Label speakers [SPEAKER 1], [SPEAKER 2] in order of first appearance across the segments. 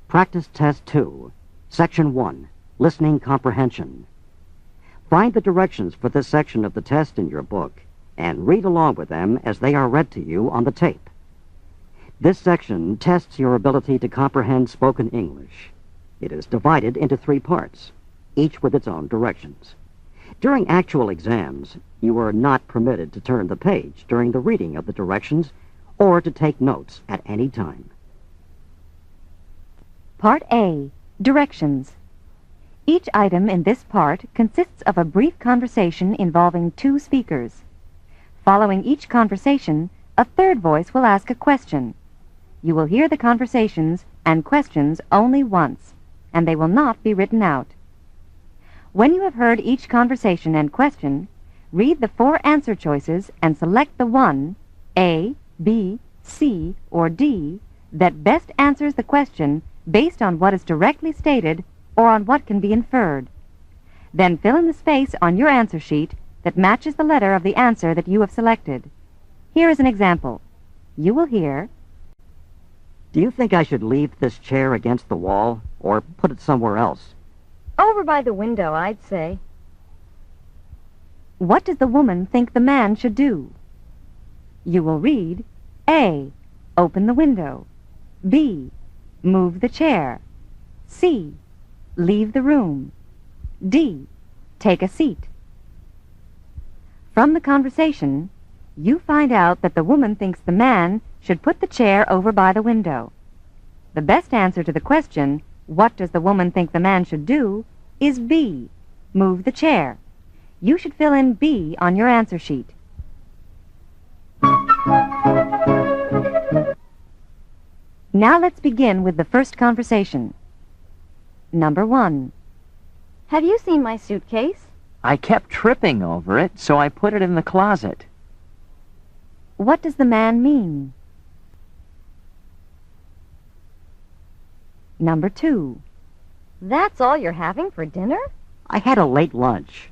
[SPEAKER 1] Practice Test 2, Section 1, Listening Comprehension. Find the directions for this section of the test in your book and read along with them as they are read to you on the tape. This section tests your ability to comprehend spoken English. It is divided into 3 parts, each with its own directions. During actual exams, you are not permitted to turn the page during the reading of the directions or to take notes at any time.
[SPEAKER 2] Part A, Directions. Each item in this part consists of a brief conversation involving 2 speakers. Following each conversation, a third voice will ask a question. You will hear the conversations and questions only once, and they will not be written out. When you have heard each conversation and question, read the 4 answer choices and select the one, A, B, C, or D, that best answers the question based on what is directly stated or on what can be inferred. Then fill in the space on your answer sheet that matches the letter of the answer that you have selected. Here is an example. You will hear,
[SPEAKER 1] Do you think I should leave this chair against the wall or put it somewhere else?
[SPEAKER 3] Over by the window, I'd say.
[SPEAKER 2] What does the woman think the man should do? You will read, A, open the window. B, move the chair. C, leave the room. D, take a seat. From the conversation, you find out that the woman thinks the man should put the chair over by the window. The best answer to the question, what does the woman think the man should do, is B, move the chair. You should fill in B on your answer sheet. Now let's begin with the first conversation. Number 1.
[SPEAKER 3] Have you seen my suitcase?
[SPEAKER 4] I kept tripping over it, so I put it in the closet.
[SPEAKER 2] What does the man mean? Number 2.
[SPEAKER 3] That's all you're having for dinner?
[SPEAKER 1] I had a late lunch.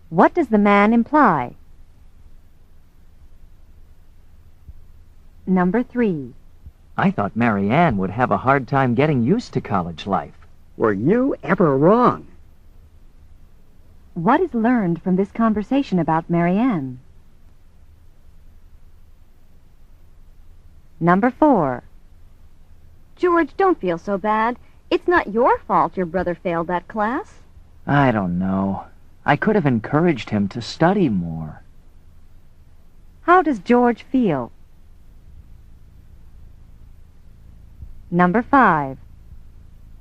[SPEAKER 2] What does the man imply? Number 3.
[SPEAKER 4] I thought Mary Ann would have a hard time getting used to college life.
[SPEAKER 1] Were you ever wrong?
[SPEAKER 2] What is learned from this conversation about Mary Ann? Number 4.
[SPEAKER 3] George, don't feel so bad. It's not your fault your brother failed that class.
[SPEAKER 4] I don't know. I could have encouraged him to study more.
[SPEAKER 2] How does George feel? Number 5.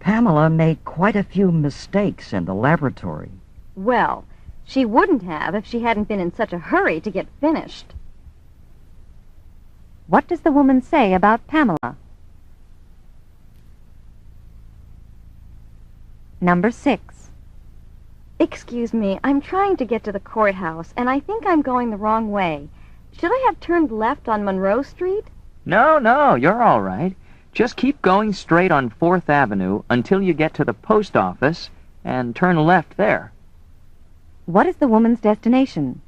[SPEAKER 1] Pamela made quite a few mistakes in the laboratory.
[SPEAKER 3] Well, she wouldn't have if she hadn't been in such a hurry to get finished.
[SPEAKER 2] What does the woman say about Pamela? Number 6.
[SPEAKER 3] Excuse me, I'm trying to get to the courthouse, and I think I'm going the wrong way. Should I have turned left on Monroe Street?
[SPEAKER 4] No, you're all right. Just keep going straight on 4th Avenue until you get to the post office and turn left there.
[SPEAKER 2] What is the woman's destination?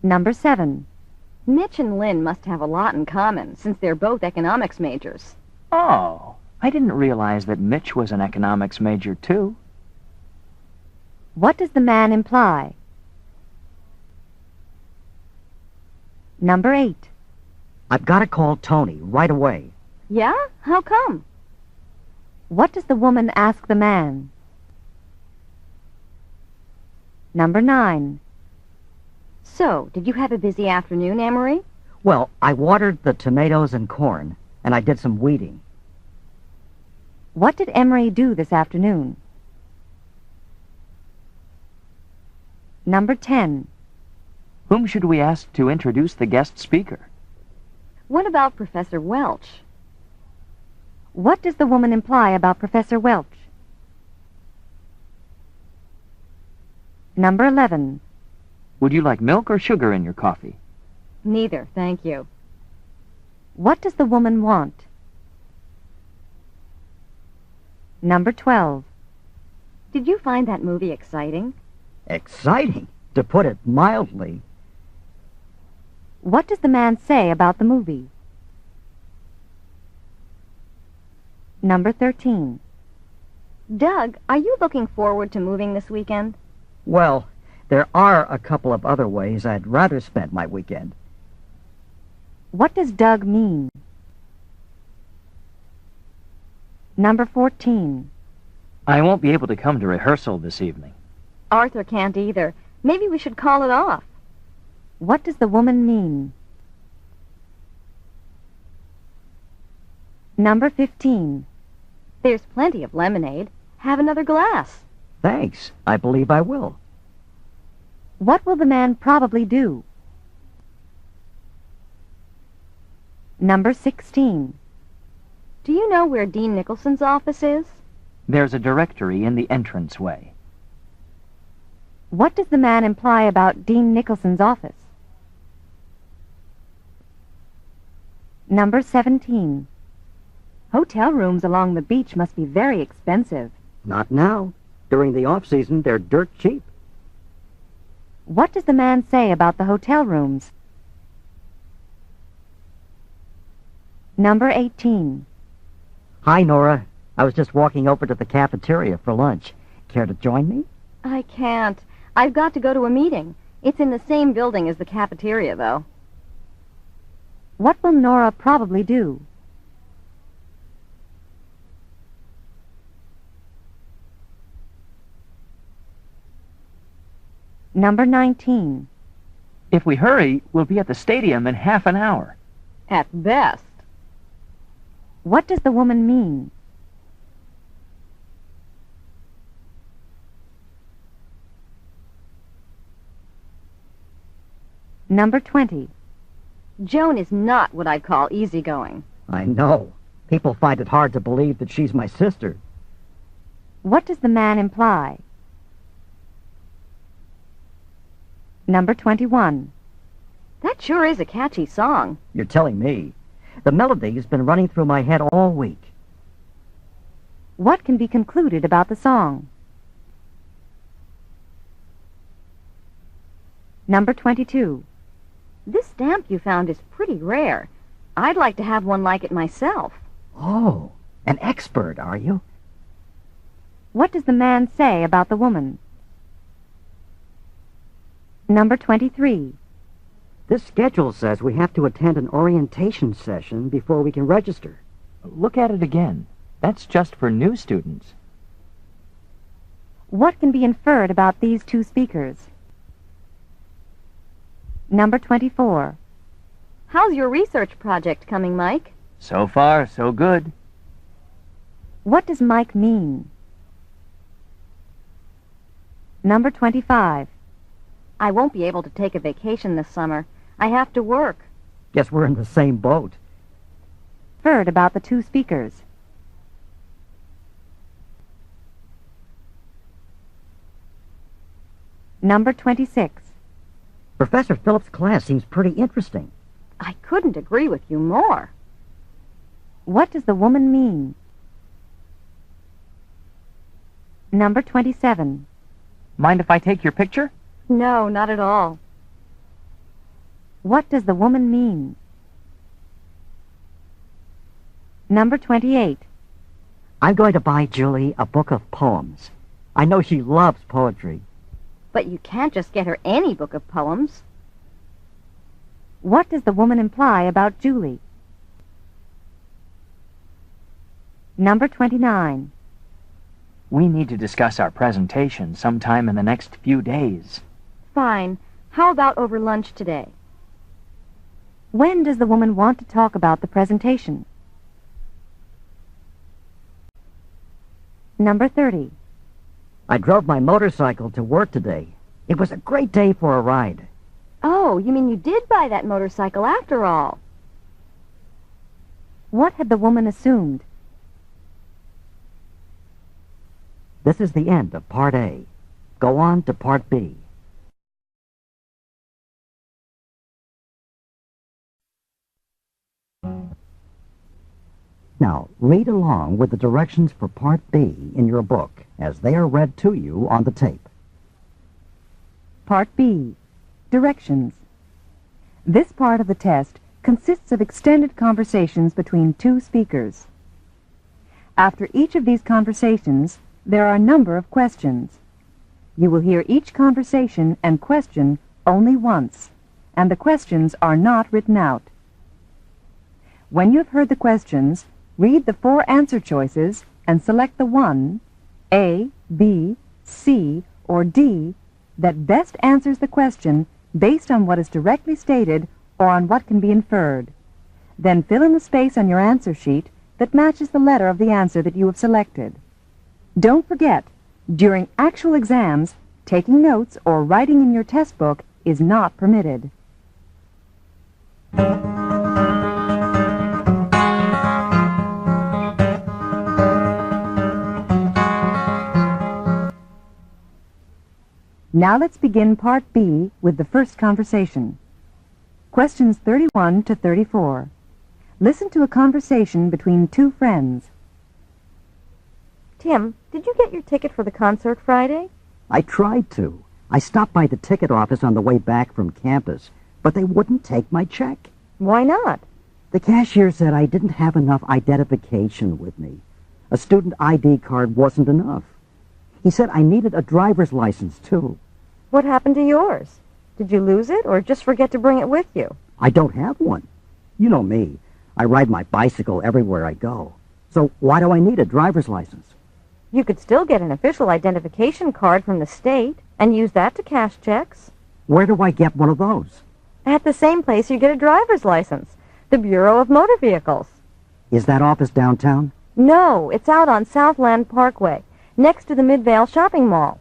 [SPEAKER 2] Number 7.
[SPEAKER 3] Mitch and Lynn must have a lot in common, since they're both economics majors.
[SPEAKER 4] Oh, I didn't realize that Mitch was an economics major, too.
[SPEAKER 2] What does the man imply? Number 8.
[SPEAKER 1] I've got to call Tony right away.
[SPEAKER 3] Yeah? How come?
[SPEAKER 2] What does the woman ask the man? Number 9.
[SPEAKER 3] So, did you have a busy afternoon, Amory?
[SPEAKER 1] Well, I watered the tomatoes and corn, and I did some weeding.
[SPEAKER 2] What did Emery do this afternoon? Number 10.
[SPEAKER 4] Whom should we ask to introduce the guest speaker?
[SPEAKER 3] What about Professor Welch?
[SPEAKER 2] What does the woman imply about Professor Welch? Number 11.
[SPEAKER 4] Would you like milk or sugar in your coffee?
[SPEAKER 3] Neither, thank you.
[SPEAKER 2] What does the woman want? Number 12.
[SPEAKER 3] Did you find that movie exciting?
[SPEAKER 1] Exciting, to put it mildly.
[SPEAKER 2] What does the man say about the movie? Number 13.
[SPEAKER 3] Doug, are you looking forward to moving this weekend?
[SPEAKER 1] Well, there are a couple of other ways I'd rather spend my weekend.
[SPEAKER 2] What does Doug mean? Number 14.
[SPEAKER 4] I won't be able to come to rehearsal this evening.
[SPEAKER 3] Arthur can't either. Maybe we should call it off.
[SPEAKER 2] What does the woman mean? Number 15.
[SPEAKER 3] There's plenty of lemonade. Have another glass.
[SPEAKER 1] Thanks. I believe I will.
[SPEAKER 2] What will the man probably do? Number 16.
[SPEAKER 3] Do you know where Dean Nicholson's office is?
[SPEAKER 4] There's a directory in the entranceway.
[SPEAKER 2] What does the man imply about Dean Nicholson's office? Number 17. Hotel rooms along the beach must be very expensive.
[SPEAKER 1] Not now. During the off-season, they're dirt cheap.
[SPEAKER 2] What does the man say about the hotel rooms? Number 18.
[SPEAKER 1] Hi, Nora. I was just walking over to the cafeteria for lunch. Care to join me?
[SPEAKER 3] I can't. I've got to go to a meeting. It's in the same building as the cafeteria, though.
[SPEAKER 2] What will Nora probably do? Number 19.
[SPEAKER 4] If we hurry, we'll be at the stadium in half an hour.
[SPEAKER 3] At best.
[SPEAKER 2] What does the woman mean? Number 20.
[SPEAKER 3] Joan is not what I'd call easygoing.
[SPEAKER 1] I know. People find it hard to believe that she's my sister.
[SPEAKER 2] What does the man imply? Number 21.
[SPEAKER 3] That sure is a catchy song.
[SPEAKER 1] You're telling me. The melody has been running through my head all week.
[SPEAKER 2] What can be concluded about the song? Number 22.
[SPEAKER 3] This stamp you found is pretty rare. I'd like to have one like it myself.
[SPEAKER 1] Oh, an expert, are you?
[SPEAKER 2] What does the man say about the woman? Number 23.
[SPEAKER 1] This schedule says we have to attend an orientation session before we can register.
[SPEAKER 4] Look at it again. That's just for new students.
[SPEAKER 2] What can be inferred about these two speakers? Number 24.
[SPEAKER 3] How's your research project coming, Mike?
[SPEAKER 4] So far, so good.
[SPEAKER 2] What does Mike mean? Number 25.
[SPEAKER 3] I won't be able to take a vacation this summer. I have to work.
[SPEAKER 1] Guess we're in the same boat.
[SPEAKER 2] Inferred about the two speakers. Number 26.
[SPEAKER 1] Professor Phillips' class seems pretty interesting.
[SPEAKER 3] I couldn't agree with you more.
[SPEAKER 2] What does the woman mean? Number 27.
[SPEAKER 4] Mind if I take your picture?
[SPEAKER 3] No, not at all.
[SPEAKER 2] What does the woman mean? Number 28.
[SPEAKER 1] I'm going to buy Julie a book of poems. I know she loves poetry.
[SPEAKER 3] But you can't just get her any book of poems.
[SPEAKER 2] What does the woman imply about Julie? Number 29.
[SPEAKER 4] We need to discuss our presentation sometime in the next few days.
[SPEAKER 3] Fine. How about over lunch today?
[SPEAKER 2] When does the woman want to talk about the presentation? Number 30.
[SPEAKER 1] I drove my motorcycle to work today. It was a great day for a ride.
[SPEAKER 3] Oh, you mean you did buy that motorcycle after all?
[SPEAKER 2] What had the woman assumed?
[SPEAKER 1] This is the end of Part A. Go on to Part B. Now, read along with the directions for Part B in your book as they are read to you on the tape.
[SPEAKER 2] Part B. Directions. This part of the test consists of extended conversations between two speakers. After each of these conversations, there are a number of questions. You will hear each conversation and question only once, and the questions are not written out. When you have heard the questions, read the 4 answer choices and select the one, A, B, C, or D, that best answers the question based on what is directly stated or on what can be inferred. Then fill in the space on your answer sheet that matches the letter of the answer that you have selected. Don't forget, during actual exams, taking notes or writing in your test book is not permitted. Now let's begin Part B with the first conversation. Questions 31 to 34. Listen to a conversation between 2 friends.
[SPEAKER 3] Tim, did you get your ticket for the concert Friday?
[SPEAKER 1] I tried to. I stopped by the ticket office on the way back from campus, but they wouldn't take my check.
[SPEAKER 3] Why not?
[SPEAKER 1] The cashier said I didn't have enough identification with me. A student ID card wasn't enough. He said I needed a driver's license, too.
[SPEAKER 3] What happened to yours? Did you lose it or just forget to bring it with you?
[SPEAKER 1] I don't have one. You know me. I ride my bicycle everywhere I go. So why do I need a driver's license?
[SPEAKER 3] You could still get an official identification card from the state and use that to cash checks.
[SPEAKER 1] Where do I get one of those?
[SPEAKER 3] At the same place you get a driver's license, the Bureau of Motor Vehicles.
[SPEAKER 1] Is that office downtown?
[SPEAKER 3] No, it's out on Southland Parkway, next to the Midvale Shopping Mall.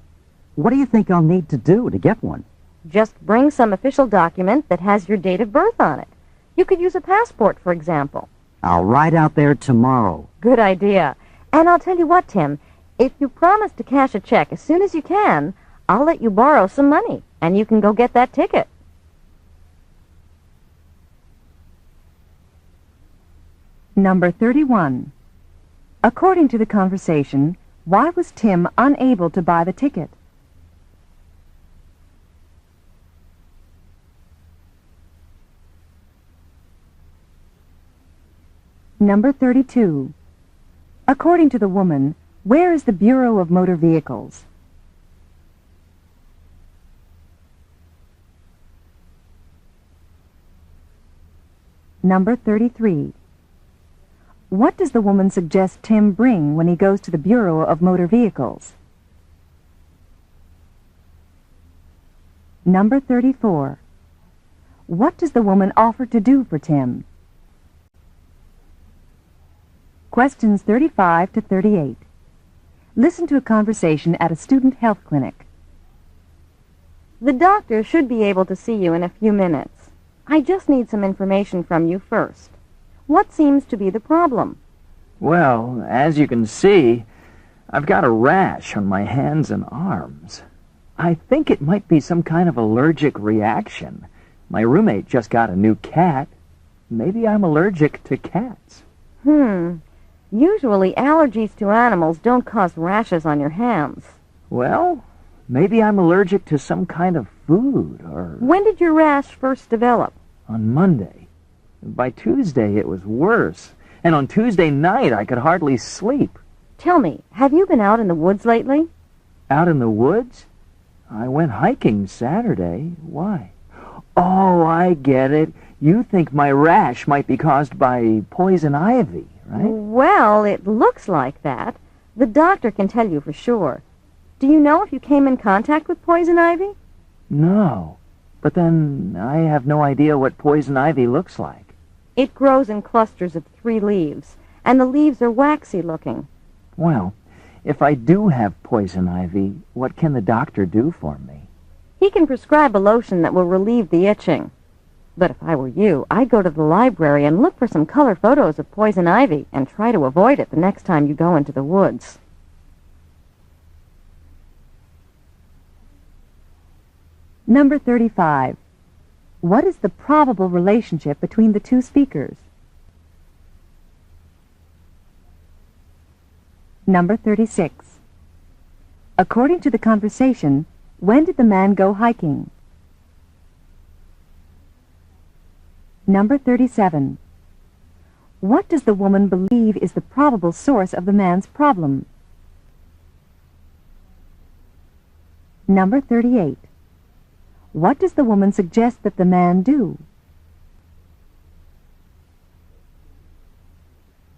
[SPEAKER 1] What do you think I'll need to do to get one?
[SPEAKER 3] Just bring some official document that has your date of birth on it. You could use a passport, for example.
[SPEAKER 1] I'll ride out there tomorrow.
[SPEAKER 3] Good idea. And I'll tell you what, Tim, if you promise to cash a check as soon as you can, I'll let you borrow some money, and you can go get that ticket.
[SPEAKER 2] Number 31. According to the conversation, why was Tim unable to buy the ticket? Number 32. According to the woman, where is the Bureau of Motor Vehicles? Number 33. What does the woman suggest Tim bring when he goes to the Bureau of Motor Vehicles? Number 34. What does the woman offer to do for Tim? Questions 35 to 38. Listen to a conversation at a student health clinic.
[SPEAKER 3] The doctor should be able to see you in a few minutes. I just need some information from you first. What seems to be the problem?
[SPEAKER 4] Well, as you can see, I've got a rash on my hands and arms. I think it might be some kind of allergic reaction. My roommate just got a new cat. Maybe I'm allergic to cats.
[SPEAKER 3] Usually allergies to animals don't cause rashes on your hands.
[SPEAKER 4] Well, maybe I'm allergic to some kind of food, or...
[SPEAKER 3] When did your rash first develop?
[SPEAKER 4] On Monday. By Tuesday, it was worse. And on Tuesday night, I could hardly sleep.
[SPEAKER 3] Tell me, have you been out in the woods lately?
[SPEAKER 4] Out in the woods? I went hiking Saturday. Why? Oh, I get it. You think my rash might be caused by poison ivy, right?
[SPEAKER 3] Well, it looks like that. The doctor can tell you for sure. Do you know if you came in contact with poison ivy?
[SPEAKER 4] No. But then I have no idea what poison ivy looks like.
[SPEAKER 3] It grows in clusters of 3 leaves, and the leaves are waxy looking.
[SPEAKER 4] Well, if I do have poison ivy, what can the doctor do for me?
[SPEAKER 3] He can prescribe a lotion that will relieve the itching. But if I were you, I'd go to the library and look for some color photos of poison ivy and try to avoid it the next time you go into the woods.
[SPEAKER 2] Number 35. What is the probable relationship between the 2 speakers? Number 36. According to the conversation, when did the man go hiking? Number 37. What does the woman believe is the probable source of the man's problem? Number 38. What does the woman suggest that the man do?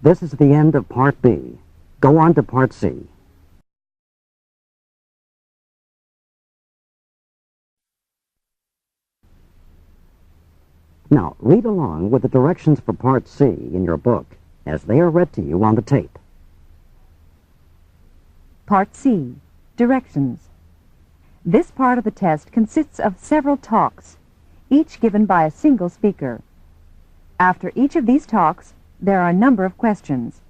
[SPEAKER 1] This is the end of Part B. Go on to Part C. Now, read along with the directions for Part C in your book as they are read to you on the tape.
[SPEAKER 2] Part C. Directions. This part of the test consists of several talks, each given by a single speaker. After each of these talks, there are a number of questions.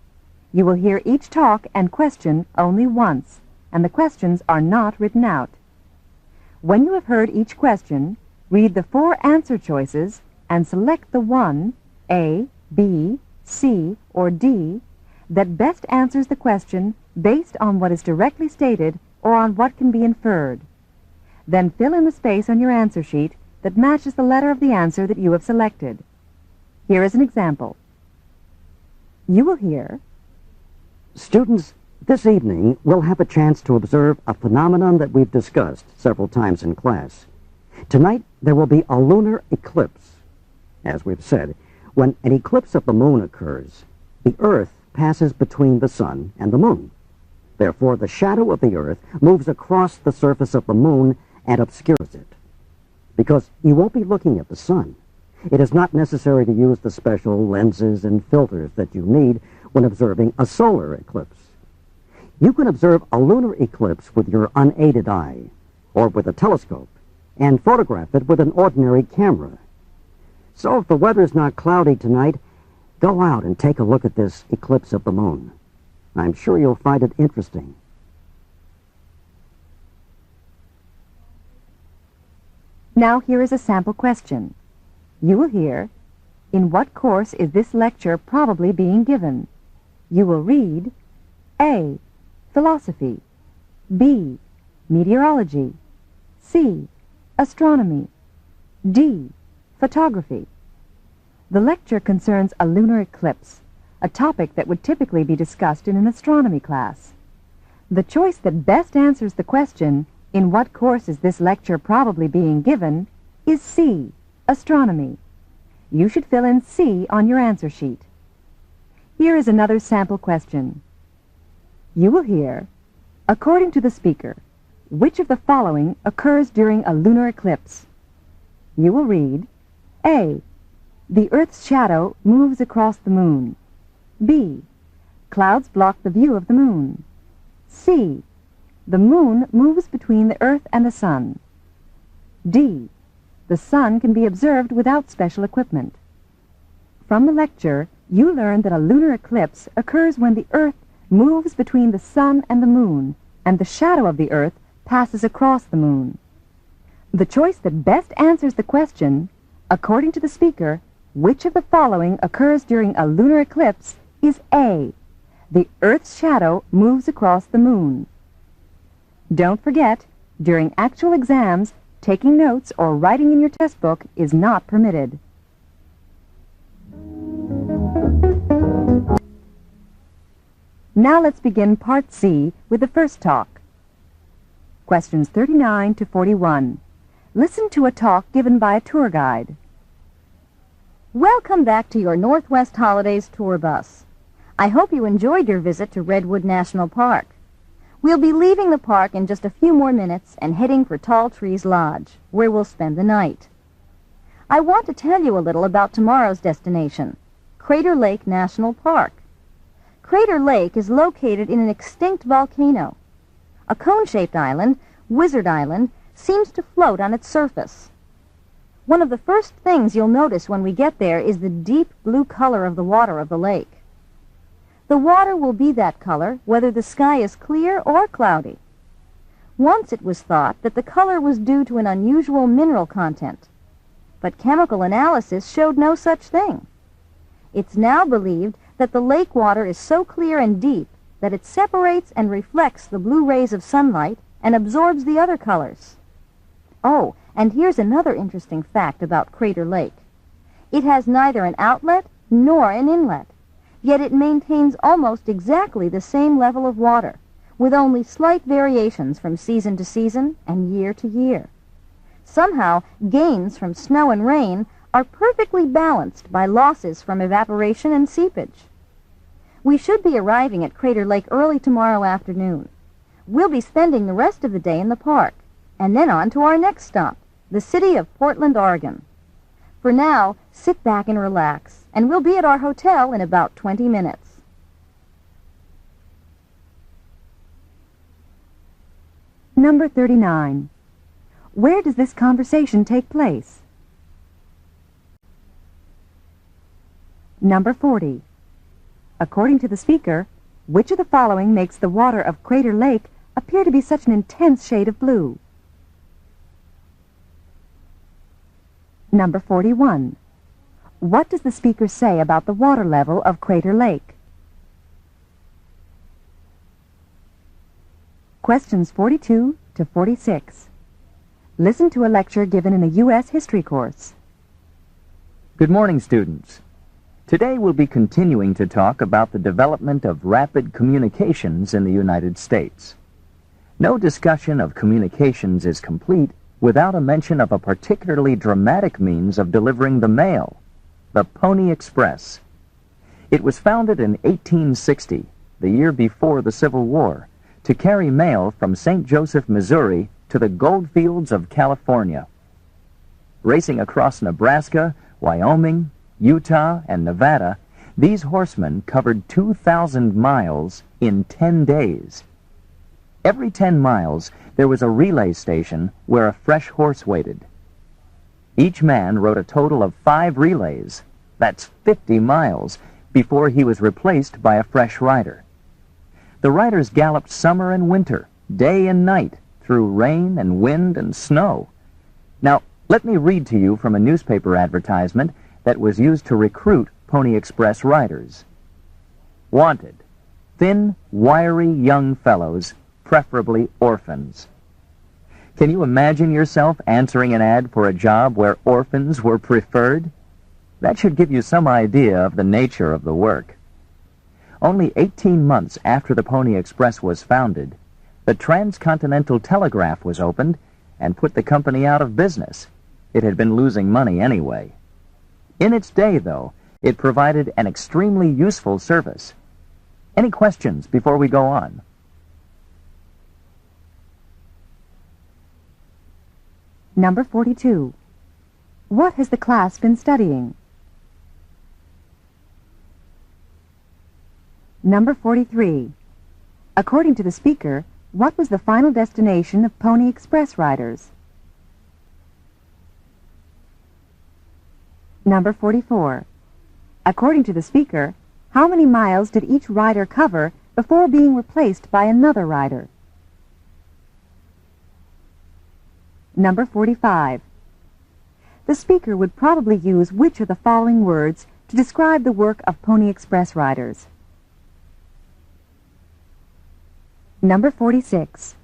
[SPEAKER 2] You will hear each talk and question only once, and the questions are not written out. When you have heard each question, read the 4 answer choices and select the one, A, B, C, or D, that best answers the question based on what is directly stated or on what can be inferred. Then fill in the space on your answer sheet that matches the letter of the answer that you have selected. Here is an example. You will hear,
[SPEAKER 1] Students, this evening we'll have a chance to observe a phenomenon that we've discussed several times in class. Tonight there will be a lunar eclipse. As we've said, when an eclipse of the moon occurs, the Earth passes between the sun and the moon. Therefore, the shadow of the Earth moves across the surface of the moon and obscures it. Because you won't be looking at the sun, it is not necessary to use the special lenses and filters that you need when observing a solar eclipse. You can observe a lunar eclipse with your unaided eye, or with a telescope, and photograph it with an ordinary camera. So if the weather's not cloudy tonight, go out and take a look at this eclipse of the moon. I'm sure you'll find it interesting.
[SPEAKER 2] Now here is a sample question. You will hear, in what course is this lecture probably being given? You will read, A, philosophy, B, meteorology, C, astronomy, D, photography. The lecture concerns a lunar eclipse, a topic that would typically be discussed in an astronomy class. The choice that best answers the question, in what course is this lecture probably being given, is C, astronomy. You should fill in C on your answer sheet. Here is another sample question. You will hear, according to the speaker, which of the following occurs during a lunar eclipse? You will read, A, the Earth's shadow moves across the moon. B, clouds block the view of the moon. C, the moon moves between the Earth and the sun. D, the sun can be observed without special equipment. From the lecture, you learned that a lunar eclipse occurs when the Earth moves between the sun and the moon, and the shadow of the Earth passes across the moon. The choice that best answers the question, according to the speaker, which of the following occurs during a lunar eclipse, is A, the Earth's shadow moves across the moon. Don't forget, during actual exams, taking notes or writing in your test book is not permitted. Now let's begin Part C with the first talk. Questions 39 to 41. Listen to a talk given by a tour guide.
[SPEAKER 5] Welcome back to your Northwest Holidays tour bus. I hope you enjoyed your visit to Redwood National Park. We'll be leaving the park in just a few more minutes and heading for Tall Trees Lodge, where we'll spend the night. I want to tell you a little about tomorrow's destination, Crater Lake National Park. Crater Lake is located in an extinct volcano. A cone-shaped island, Wizard Island, seems to float on its surface. One of the first things you'll notice when we get there is the deep blue color of the water of the lake. The water will be that color whether the sky is clear or cloudy. Once it was thought that the color was due to an unusual mineral content, but chemical analysis showed no such thing. It's now believed that the lake water is so clear and deep that it separates and reflects the blue rays of sunlight and absorbs the other colors. Oh, and here's another interesting fact about Crater Lake. It has neither an outlet nor an inlet. yet it maintains almost exactly the same level of water, with only slight variations from season to season and year to year. Somehow, gains from snow and rain are perfectly balanced by losses from evaporation and seepage. We should be arriving at Crater Lake early tomorrow afternoon. We'll be spending the rest of the day in the park, and then on to our next stop, the city of Portland, Oregon. For now, sit back and relax, and we'll be at our hotel in about 20 minutes.
[SPEAKER 2] Number 39. Where does this conversation take place? Number 40. According to the speaker, which of the following makes the water of Crater Lake appear to be such an intense shade of blue? Number 41. What does the speaker say about the water level of Crater Lake? Questions 42 to 46. Listen to a lecture given in a U.S. history course.
[SPEAKER 4] Good morning, students. Today we'll be continuing to talk about the development of rapid communications in the United States. No discussion of communications is complete without a mention of a particularly dramatic means of delivering the mail, the Pony Express. It was founded in 1860, the year before the Civil War, to carry mail from St. Joseph, Missouri, to the goldfields of California. Racing across Nebraska, Wyoming, Utah, and Nevada, these horsemen covered 2,000 miles in 10 days. Every 10 miles, there was a relay station where a fresh horse waited. Each man rode a total of 5 relays, that's 50 miles, before he was replaced by a fresh rider. The riders galloped summer and winter, day and night, through rain and wind and snow. Now, let me read to you from a newspaper advertisement that was used to recruit Pony Express riders. Wanted, thin, wiry young fellows, preferably orphans. Can you imagine yourself answering an ad for a job where orphans were preferred? That should give you some idea of the nature of the work. Only 18 months after the Pony Express was founded, the Transcontinental Telegraph was opened and put the company out of business. It had been losing money anyway. In its day, though, it provided an extremely useful service. Any questions before we go on?
[SPEAKER 2] Number 42. What has the class been studying? Number 43. According to the speaker, what was the final destination of Pony Express riders? Number 44. According to the speaker, how many miles did each rider cover before being replaced by another rider? Number 45. The speaker would probably use which of the following words to describe the work of Pony Express riders? Number 46.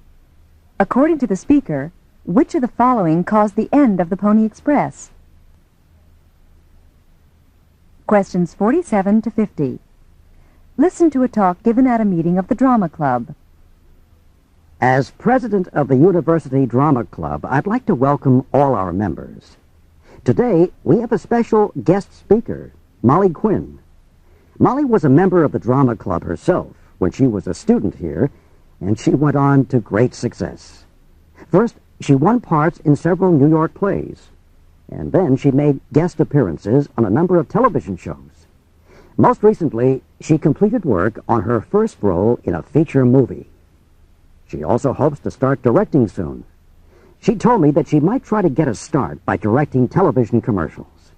[SPEAKER 2] According to the speaker, which of the following caused the end of the Pony Express? Questions 47 to 50. Listen to a talk given at a meeting of the Drama Club.
[SPEAKER 1] As president of the University Drama Club, I'd like to welcome all our members. Today, we have a special guest speaker, Molly Quinn. Molly was a member of the Drama Club herself when she was a student here, and she went on to great success. First, she won parts in several New York plays, and then she made guest appearances on a number of television shows. Most recently, she completed work on her first role in a feature movie. She also hopes to start directing soon. She told me that she might try to get a start by directing television commercials.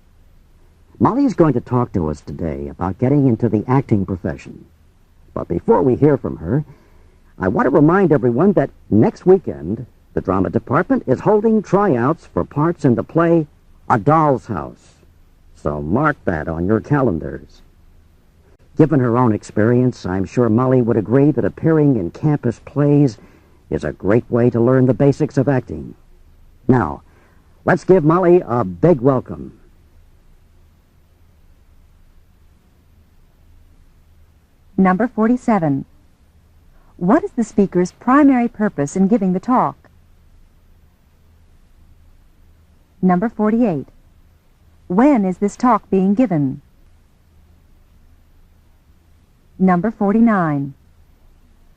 [SPEAKER 1] Molly is going to talk to us today about getting into the acting profession. But before we hear from her, I want to remind everyone that next weekend, the drama department is holding tryouts for parts in the play A Doll's House. So mark that on your calendars. Given her own experience, I'm sure Molly would agree that appearing in campus plays is a great way to learn the basics of acting. Now, let's give Molly a big welcome.
[SPEAKER 2] Number 47. What is the speaker's primary purpose in giving the talk? Number 48. When is this talk being given? Number 49.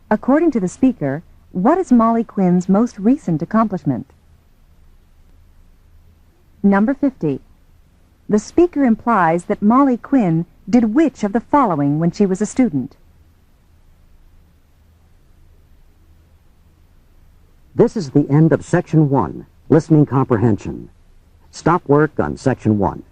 [SPEAKER 2] According to the speaker, what is Molly Quinn's most recent accomplishment? Number 50. The speaker implies that Molly Quinn did which of the following when she was a student?
[SPEAKER 1] This is the end of Section 1, Listening Comprehension. Stop work on Section 1.